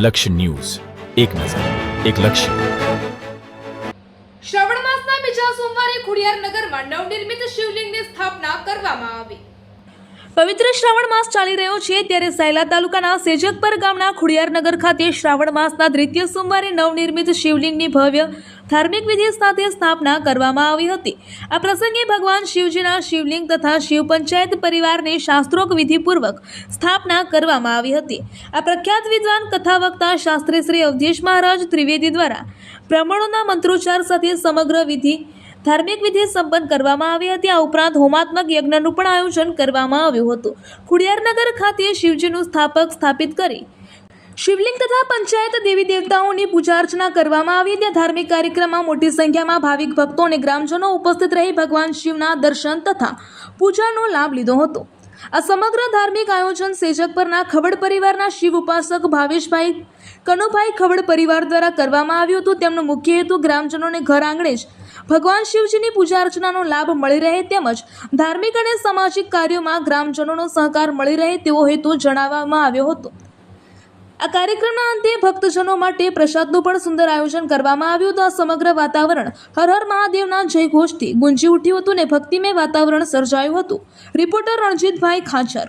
લક્ષ્ય ન્યૂઝ, એક નજર, એક લક્ષ્ય. શ્રાવણ માસના બીજા સોમવારે ખોડિયારનગરમાં નવનિર્મિત શિવલિંગની સ્થાપના કરવામાં આવી. પવિત્ર શ્રાવણ માસ ચાલી રહ્યો છે ત્યારે સાયલા તાલુકાના સેજકપર ગામના ખોડિયારનગર ખાતે શ્રાવણ માસના દ્વિતીય સોમવારે નવનિર્મિત શિવલિંગની ભવ્ય ધાર્મિક વિધિ સાથે સ્થાપના કરવામાં આવી હતી. આ પ્રસંગે ભગવાન શિવજીના શિવલિંગ તથા શિવ પંચાયત પરિવારની શાસ્ત્રોક્ત વિધિપૂર્વક સ્થાપના કરવામાં આવી હતી. આ પ્રખ્યાત વિદ્વાન કથા વક્તા શાસ્ત્રી શ્રી અવધેશ મહારાજ ત્રિવેદી દ્વારા બ્રાહ્મણોના મંત્રોચ્ચાર સાથે સમગ્ર ધાર્મિક વિધિ સંપન્ન કરવામાં આવી હતી. આ ઉપરાંત હોમાત્મક યજ્ઞનું પણ આયોજન કરવામાં આવ્યું હતું. ખોડિયારનગર ખાતે શિવજીનું સ્થાપિત કરી શિવલિંગ તથા પંચાયત દેવી દેવતાઓની પૂજા અર્ચના કરવામાં આવી. ત્યાં ધાર્મિક કાર્યક્રમમાં મોટી સંખ્યામાં ભાવિક ભક્તો અને ગ્રામજનો ઉપસ્થિત રહી ભગવાન શિવના દર્શન તથા પૂજાનો લાભ લીધો હતો. આ સમગ્ર ધાર્મિક આયોજન સેજકપરના ખવડ પરિવારના શિવ ઉપાસક ભાવેશભાઈ કનુભાઈ ખવડ પરિવાર દ્વારા કરવામાં આવ્યું હતું. તેમનો મુખ્ય હેતુ ગ્રામજનોને ઘર આંગણે જ ભગવાન શિવજીની પૂજા અર્ચનાનો લાભ મળી રહે તેમજ ધાર્મિક અને સામાજિક કાર્યોમાં ગ્રામજનોનો સહકાર મળી રહે તેવો હેતુ જણાવવામાં આવ્યો હતો. આ કાર્યક્રમના અંતે ભક્તજનો માટે પ્રસાદનું પણ સુંદર આયોજન કરવામાં આવ્યું હતું. આ સમગ્ર વાતાવરણ હર હર મહાદેવના જય ઘોષથી ગુંજી ઉઠ્યું હતું અને ભક્તિમય વાતાવરણ સર્જાયું હતું. રિપોર્ટર રણજીતભાઈ ખાચર.